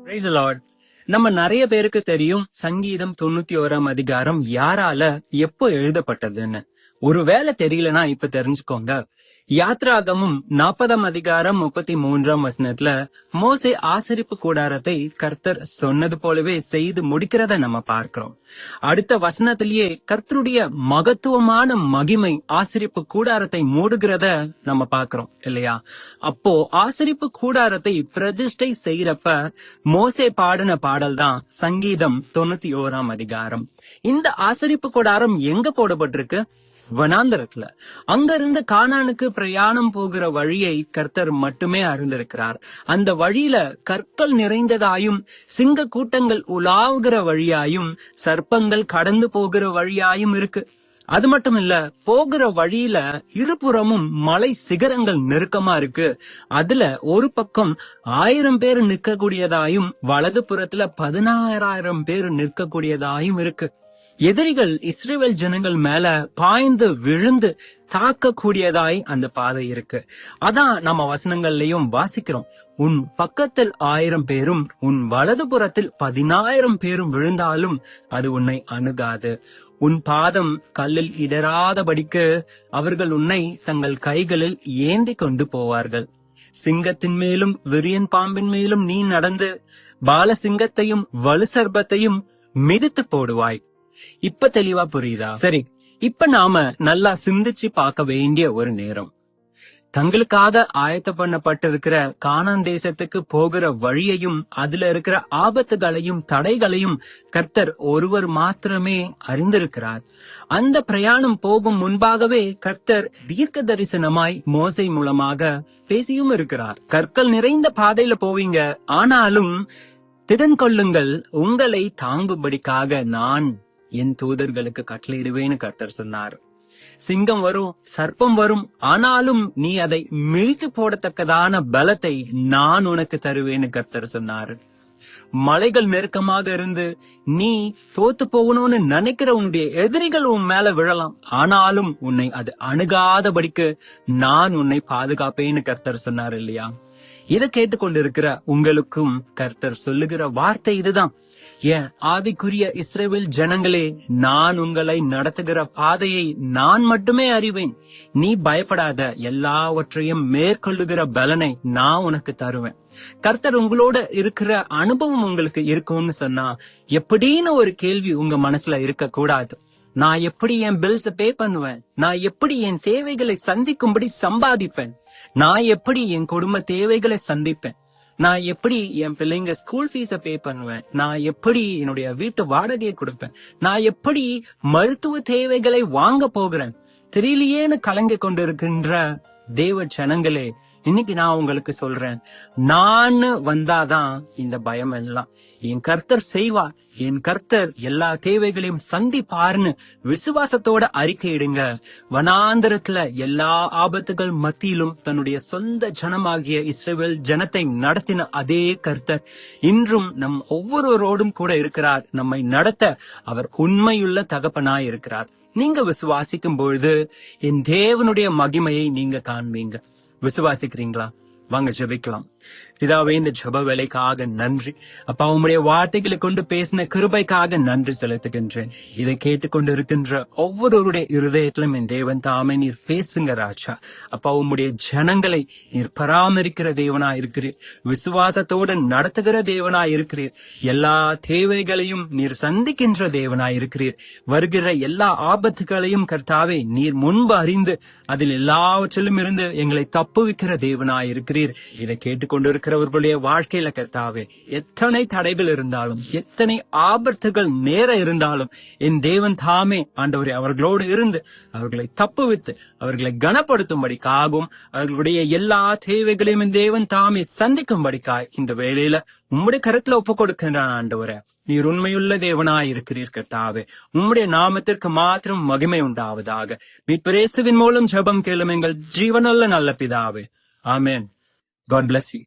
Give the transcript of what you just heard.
Praise the Lord. நம்ம நிறைய பேருக்கு தெரியும் சங்கீதம் 91ஆம் அதிகாரம் யாரால எப்போ எழுதப்பட்டதுன்னு. ஒருவேளை தெரியலனா இப்ப தெரிஞ்சுக்கோங்க. யாத்ராகமும் 40ஆம் அதிகாரம் 33ஆம் வசனத்துல மோசே ஆசரிப்பு கூடாரத்தை கர்த்தர் சொன்னது போலவே செய்து முடிக்கிறத நம்ம பார்க்கிறோம். அடுத்த வசனத்திலேயே கர்த்தருடைய மகத்துவமான மகிமை ஆசரிப்பு கூடாரத்தை மூடுகிறத நம்ம பார்க்கிறோம் இல்லையா? அப்போ ஆசரிப்பு கூடாரத்தை பிரதிஷ்டை செய்யறப்ப மோசே பாடின பாடல் தான் சங்கீதம் 91ஆம் அதிகாரம். இந்த ஆசரிப்பு கூடாரம் எங்க போடப்பட்டிருக்கு? வனாந்தரத்துல. அங்க இருந்து கானானுக்கு பிரயாணம் போகிற வழியை கர்த்தர் மட்டுமே அறிந்திருக்கிறார். அந்த வழியில கற்கள் நிறைந்ததாயும் சிங்க கூட்டங்கள் உலாவுகிற வழியாயும் சர்ப்பங்கள் கடந்து போகிற வழியாயும் இருக்கு. அது மட்டும் இல்ல, போகிற வழியில இருபுறமும் மலை சிகரங்கள் நெருக்கமா இருக்கு. அதுல ஒரு பக்கம் 1000 பேர் நிற்கக்கூடியதாயும் வலது புறத்துல 16,000 பேர் நிற்கக்கூடியதாயும் இருக்கு. எதிரிகள் இஸ்ரேல் ஜனங்கள் மேல பாய்ந்து விழுந்து தாக்கக்கூடியதாய் அந்த பாதை இருக்கு. அதான் நம்ம வசனங்கள்லயும் வாசிக்கிறோம். உன் பக்கத்தில் 1000 பேரும் உன் வலது புறத்தில் 16,000 பேரும் விழுந்தாலும் அது உன்னை அணுகாது. உன் பாதம் கல்லில் இடராதபடிக்கு அவர்கள் உன்னை தங்கள் கைகளில் ஏந்தி கொண்டு போவார்கள். சிங்கத்தின் மேலும் விரியன் பாம்பின் மேலும் நீ நடந்து பாலசிங்கத்தையும் வலு சர்ப்பத்தையும் மிதித்து போடுவாய். இப்ப தெளிவா புரியுதா? சரி, இப்ப நாம நல்லா சிந்திச்சு பார்க்க வேண்டிய ஒரு நேரம். தங்களுக்காக ஆயத்த பண்ணப்பட்டிருக்கிற கானான் தேசத்துக்கு போகிற வழியையும் அதுல இருக்கிற ஆபத்துகளையும் தடைகளையும் கர்த்தர் ஒருவர் மாத்திரமே அறிந்திருக்கிறார். அந்த பிரயாணம் போகும் முன்பாகவே கர்த்தர் தீர்க்க தரிசனமாய் மோசே மூலமாக பேசியும் இருக்கிறார். கற்கள் நிறைந்த பாதையில போவீங்க, ஆனாலும் திடன் கொள்ளுங்கள், உங்களை தாங்கும்படிக்காக நான் என் தூதர்களுக்கு கட்டளையிடுவேன்னு கர்த்தர் சொன்னார். சிங்கம் வரும், சர்ப்பம் வரும், ஆனாலும் நீ அதை மிதித்து போடத்தக்கதான பலத்தை நான் உனக்கு தருவேன்னு கர்த்தர் சொன்னார். மலைகள் நெருக்கமாக இருந்து நீ தோத்து போகணும்னு நினைக்கிற உன்னுடைய எதிரிகள் உன் மேல விழலாம், ஆனாலும் உன்னை அது அணுகாதபடிக்கு நான் உன்னை பாதுகாப்பேன்னு கர்த்தர் சொன்னார் இல்லையா? இதை கேட்டுக்கொண்டிருக்கிற உங்களுக்கும் கர்த்தர் சொல்லுகிற வார்த்தை இதுதான். ஏன் ஆவிக்குரிய இஸ்ரவேல் ஜனங்களே, நான் உங்களை நடத்துகிற பாதையை நான் மட்டுமே அறிவேன். நீ பயப்படாத, எல்லாவற்றையும் மேற்கொள்ளுகிற பலனை நான் உனக்கு தருவேன். கர்த்தர் உங்களோட இருக்கிற அனுபவம் உங்களுக்கு இருக்கும்னு சொன்னா எப்படின்னு ஒரு கேள்வி உங்க மனசுல இருக்க கூடாது. நான் எப்படி என் பில்ஸ பே பண்ணுவேன்? நான் எப்படி என் தேவைகளை சந்திக்கும்படி சம்பாதிப்பேன்? நான் எப்படி என் குடும்ப தேவைகளை சந்திப்பேன்? நான் எப்படி என் பிள்ளைங்க ஸ்கூல் ஃபீஸ பே பண்ணுவேன்? நான் எப்படி என்னுடைய வீட்டு வாடகையை கொடுப்பேன்? நான் எப்படி மருத்துவ தேவைகளை வாங்க போகிறேன்? தெரியலையேன்னு கலங்கி கொண்டிருக்கின்ற தேவ ஜனங்களே, இன்னைக்கு நான் உங்களுக்கு சொல்றேன், நான் வந்தாதான் இந்த பயம் எல்லாம் என் கர்த்தர் செய்வார். என் கர்த்தர் எல்லா தேவைகளையும் சந்திப்பார்னு விசுவாசத்தோட அறிக்கையிடுங்க. வனாந்தரத்துல எல்லா ஆபத்துகள் மத்தியிலும் தன்னுடைய சொந்த ஜனமாகிய இஸ்ரவேல் ஜனத்தை நடத்தின அதே கர்த்தர் இன்றும் நம் ஒவ்வொருவரோடும் கூட இருக்கிறார். நம்மை நடத்த அவர் உண்மையுள்ள தகப்பனாய் இருக்கிறார். நீங்க விசுவாசிக்கும் பொழுது என் தேவனுடைய மகிமையை நீங்க காண்பீங்க. விசுவாசிக்கிறீங்களா? வாங்க ஜெபிக்கலாம். பிதாவே, இந்த ஜெப வேலைக்காக நன்றி. அப்பா, உம்முடைய வார்த்தைகளை கொண்டு பேசின கிருபைக்காக நன்றி செலுத்துகின்றேன். இதை கேட்டுக்கொண்டு இருக்கின்ற ஒவ்வொருவருடைய இருதயத்திலும் என் தேவன் தாமே நீர் பேசுங்க ராஜா. அப்பா, உம்முடைய ஜனங்களை நீர் பராமரிக்கிற தேவனா இருக்கிறீர். விசுவாசத்தோடு நடத்துகிற தேவனா இருக்கிறீர். எல்லா தேவைகளையும் நீர் சந்திக்கின்ற தேவனா இருக்கிறீர். வருகிற எல்லா ஆபத்துகளையும் கர்த்தாவே நீர் முன்பு அறிந்து அதில் எல்லாவற்றிலும் இருந்து எங்களை தப்புவிக்கிற தேவனா இருக்கிறீர். இதை கொண்டிருக்கிறவர்களுடைய வாழ்க்கையில கர்த்தாவே எத்தனை தடைகள் இருந்தாலும், எத்தனை ஆபத்துகள் நேர இருந்தாலும் என் தேவன் தாமே ஆண்டவரே அவர்களோடு இருந்து அவர்களை தப்புவித்து அவர்களை கனப்படுத்தும்படிக்காகவும் அவர்களுடைய எல்லா தேவைகளையும் என் தேவன் தாமே சந்திக்கும்படிக்காய் இந்த வேளையில உம்முடைய கருத்துல ஒப்புக் கொடுக்கின்றான். ஆண்டவரே, நீர் உண்மையுள்ள தேவனாய் இருக்கிறீர் கர்த்தாவே. உம்முடைய நாமத்திற்கு மாத்திரம் மகிமை உண்டாவதாக. மீட்பர் இயேசுவின் மூலம் ஜெபம் கேளும் எங்கள் ஜீவனுள்ள நல்ல பிதாவே. ஆமென். God bless you.